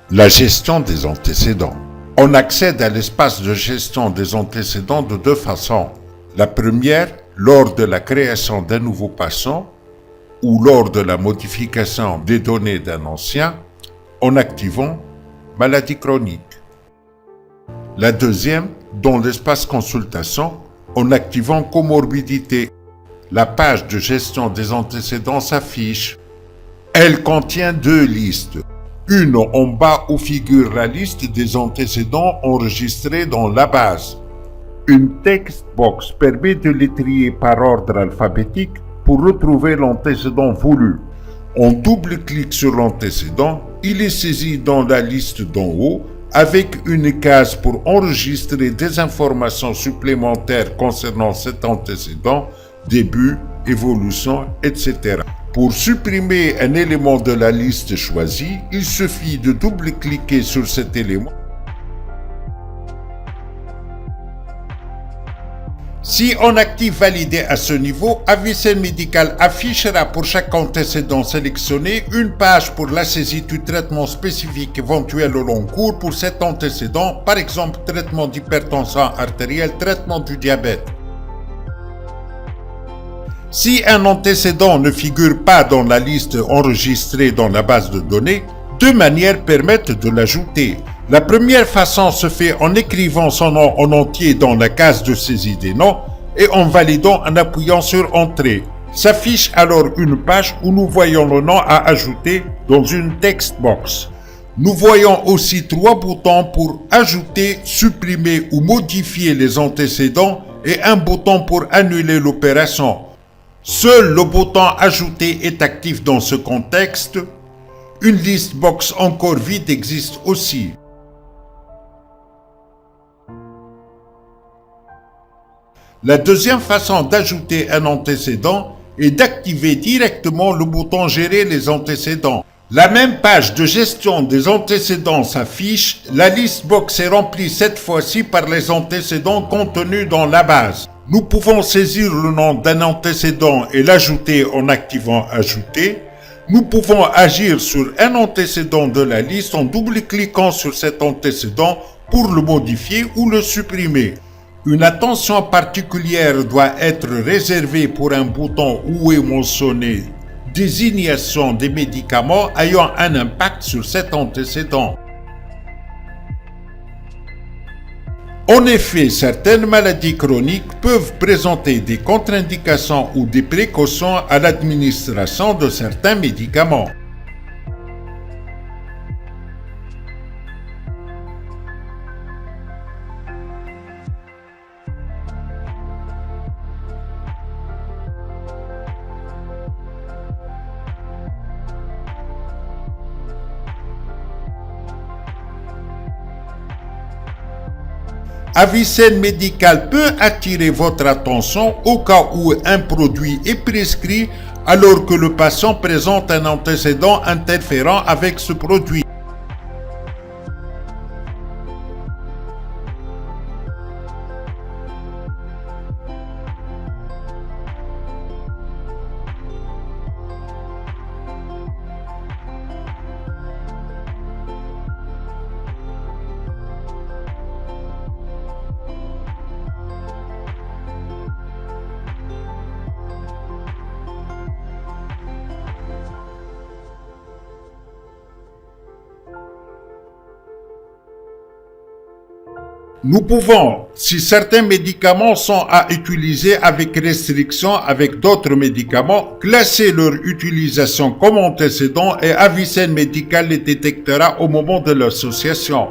La gestion des antécédents. On accède à l'espace de gestion des antécédents de deux façons. La première, lors de la création d'un nouveau patient ou lors de la modification des données d'un ancien, en activant maladie chronique. La deuxième, dans l'espace consultation, en activant comorbidité. La page de gestion des antécédents s'affiche. Elle contient deux listes. Une en bas où figure la liste des antécédents enregistrés dans la base. Une text box permet de les trier par ordre alphabétique pour retrouver l'antécédent voulu. On double-clique sur l'antécédent, il est saisi dans la liste d'en haut avec une case pour enregistrer des informations supplémentaires concernant cet antécédent, début, évolution, etc. Pour supprimer un élément de la liste choisie, il suffit de double-cliquer sur cet élément. Si on active Valider à ce niveau, Avicenne Médical affichera pour chaque antécédent sélectionné une page pour la saisie du traitement spécifique éventuel au long cours pour cet antécédent, par exemple traitement d'hypertension artérielle, traitement du diabète. Si un antécédent ne figure pas dans la liste enregistrée dans la base de données, deux manières permettent de l'ajouter. La première façon se fait en écrivant son nom en entier dans la case de saisie des noms et en validant en appuyant sur Entrée. S'affiche alors une page où nous voyons le nom à ajouter dans une text box. Nous voyons aussi trois boutons pour ajouter, supprimer ou modifier les antécédents et un bouton pour annuler l'opération. Seul le bouton Ajouter est actif dans ce contexte. Une liste box encore vide existe aussi. La deuxième façon d'ajouter un antécédent est d'activer directement le bouton Gérer les antécédents. La même page de gestion des antécédents s'affiche. La liste box est remplie cette fois-ci par les antécédents contenus dans la base. Nous pouvons saisir le nom d'un antécédent et l'ajouter en activant Ajouter. Nous pouvons agir sur un antécédent de la liste en double-cliquant sur cet antécédent pour le modifier ou le supprimer. Une attention particulière doit être réservée pour un bouton où est mentionné « Désignation des médicaments ayant un impact sur cet antécédent ». En effet, certaines maladies chroniques peuvent présenter des contre-indications ou des précautions à l'administration de certains médicaments. Avicenne Médical peut attirer votre attention au cas où un produit est prescrit alors que le patient présente un antécédent interférant avec ce produit. Nous pouvons, si certains médicaments sont à utiliser avec restriction avec d'autres médicaments, classer leur utilisation comme antécédent et Avicenne Médical les détectera au moment de l'association.